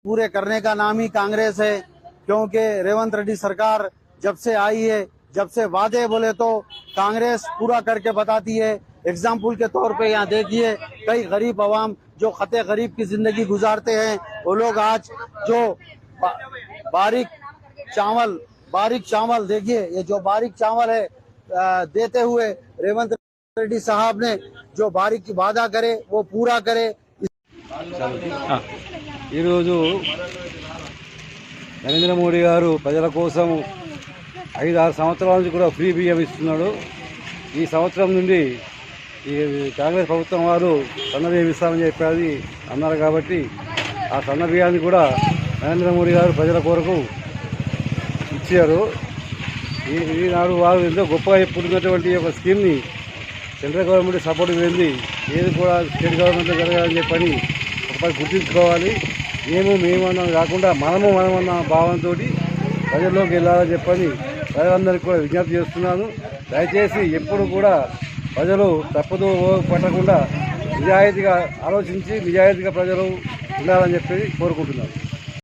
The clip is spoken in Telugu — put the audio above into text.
पूरे करने का नाम ही कांग्रेस है, क्योंकि रेवंत रेड्डी सरकार जब से आई है, जब से वादे बोले तो कांग्रेस पूरा करके बताती है। एग्जाम्पल के तौर पे यहाँ देखिए, कई गरीब अवाम जो खते गरीब की जिंदगी गुजारते हैं, वो लोग आज जो बारीक चावल देखिए, ये जो बारीक चावल है देते हुए रेवंत रेड्डी साहब ने जो बारीक वादा करे वो पूरा करे। నరేంద్ర మోడీ గారు ప్రజల కోసం 5-6 సంవత్సరాల నుంచి కూడా ఫ్రీ బియ్యం ఇస్తున్నాడు. ఈ సంవత్సరం నుండి ఈ కాంగ్రెస్ ప్రభుత్వం వారు సన్న బియ్యం ఇస్తామని చెప్పి అన్నారు. కాబట్టి ఆ సన్న బియ్యాన్ని కూడా నరేంద్ర మోడీ గారు ప్రజల కొరకు ఇచ్చారు. ఈనాడు వారు ఎంతో గొప్పగా చెప్పుకున్నటువంటి ఒక స్కీమ్ని సెంట్రల్ గవర్నమెంట్ సపోర్ట్ వెళ్ళి ఏది కూడా స్టేట్ గవర్నమెంట్ జరగాలని చెప్పని ఒకసారి గుర్తుంచుకోవాలి. మేమన్నా కాకుండా మనమన్న భావంతో ప్రజల్లోకి వెళ్ళాలని చెప్పని ప్రజలందరికీ కూడా విజ్ఞప్తి చేస్తున్నాను. దయచేసి ఎప్పుడు కూడా ప్రజలు తప్పుదో పట్టకుండా నిజాయితీగా ఆలోచించి నిజాయితీగా ప్రజలు ఉండాలని చెప్పి కోరుకుంటున్నాను.